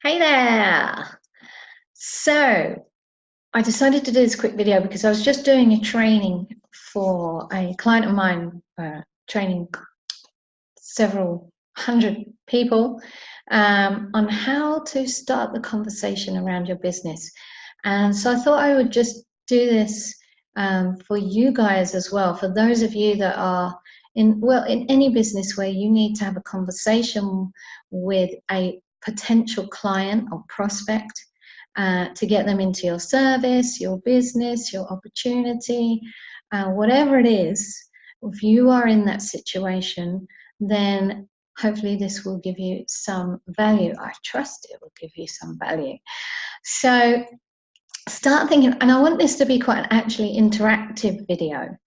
Hey there! So, I decided to do this quick video because I was just doing a training for a client of mine, training several hundred people on how to start the conversation around your business. And so I thought I would just do this for you guys as well, for those of you that are in any business where you need to have a conversation with a potential client or prospect to get them into your service, your business, your opportunity, whatever it is. If you are in that situation, then hopefully this will give you some value. I trust it will give you some value. So start thinking, and I want this to be quite an actually interactive video.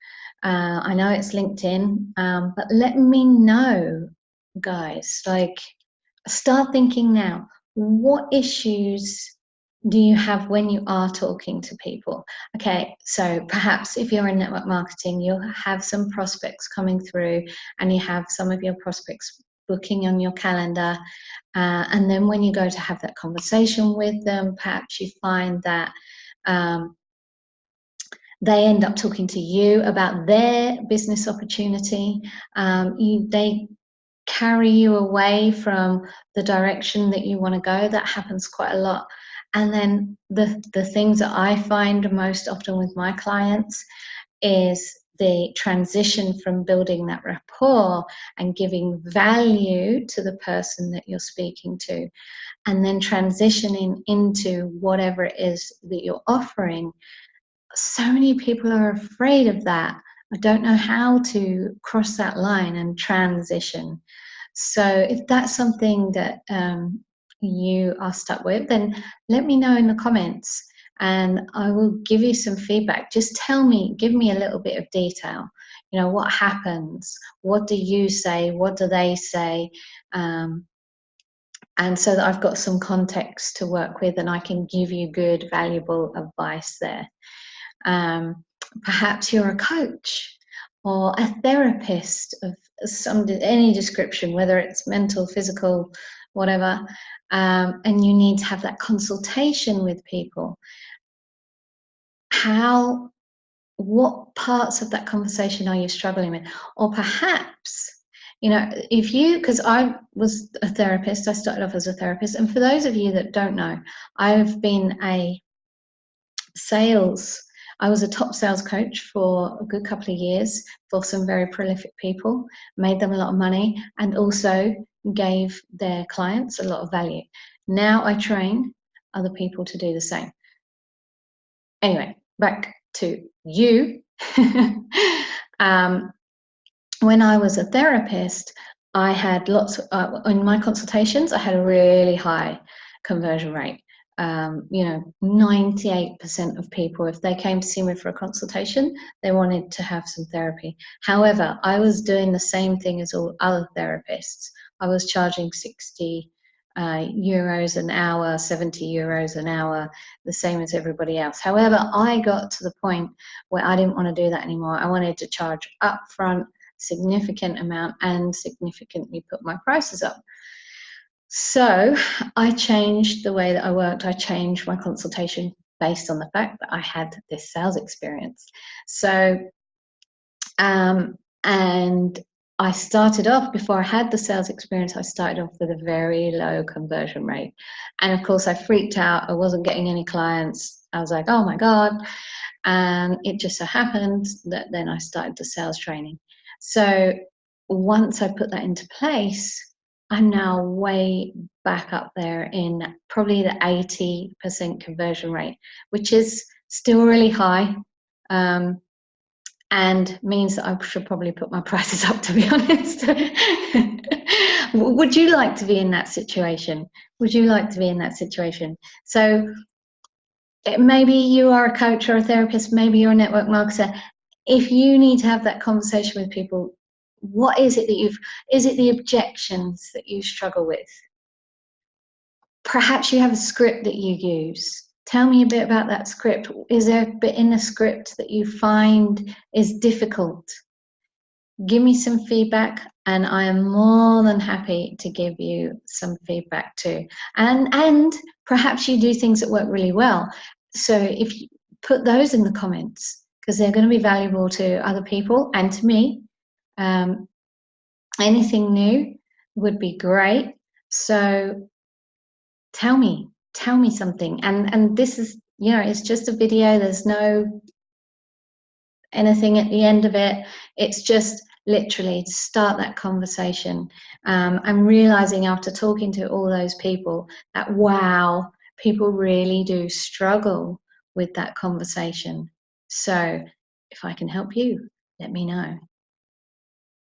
I know it's LinkedIn, but let me know, guys, like start thinking now, what issues do you have when you are talking to people? Okay, so perhaps if you're in network marketing, you'll have some prospects coming through and you have some of your prospects booking on your calendar. And then when you go to have that conversation with them, perhaps you find that they end up talking to you about their business opportunity. They carry you away from the direction that you want to go. That happens quite a lot. And then the things that I find most often with my clients is the transition from building that rapport and giving value to the person that you're speaking to, and then transitioning into whatever it is that you're offering. So many people are afraid of that. I don't know how to cross that line and transition. So if that's something that you are stuck with, then let me know in the comments and I will give you some feedback. Just tell me, give me a little bit of detail. You know, what happens? What do you say? What do they say? And so that I've got some context to work with and I can give you good, valuable advice there. Perhaps you're a coach or a therapist of any description, whether it's mental, physical, whatever, and you need to have that consultation with people. What parts of that conversation are you struggling with? Or perhaps, you know, because I was a therapist, I started off as a therapist, and for those of you that don't know, I've been I was a top sales coach for a good couple of years for some very prolific people, made them a lot of money, and also gave their clients a lot of value. Now I train other people to do the same. Anyway, back to you. When I was a therapist, I had in my consultations, I had a really high conversion rate. 98% of people, if they came to see me for a consultation, they wanted to have some therapy. However, I was doing the same thing as all other therapists. I was charging 60 euros an hour, 70 euros an hour, the same as everybody else. However, I got to the point where I didn't want to do that anymore. I wanted to charge upfront, significant amount, and significantly put my prices up. So I changed the way that I worked. I changed my consultation based on the fact that I had this sales experience. So, and I started off, before I had the sales experience, I started off with a very low conversion rate. And of course I freaked out. I wasn't getting any clients. I was like, oh my God. And it just so happened that then I started the sales training. So once I put that into place, I'm now way back up there in probably the 80% conversion rate, which is still really high, and means that I should probably put my prices up, to be honest. Would you like to be in that situation? Would you like to be in that situation? So maybe you are a coach or a therapist, maybe you're a network marketer. If you need to have that conversation with people, what is it that is it the objections that you struggle with? Perhaps you have a script that you use. Tell me a bit about that script. Is there a bit in the script that you find is difficult? Give me some feedback. and I am more than happy to give you some feedback too. And perhaps you do things that work really well. So if you put those in the comments, because they're going to be valuable to other people and to me. Anything new would be great. So tell me something. And this is, you know, it's just a video. There's no anything at the end of it. It's just literally to start that conversation. I'm realizing after talking to all those people that, wow, people really do struggle with that conversation. So if I can help you, let me know.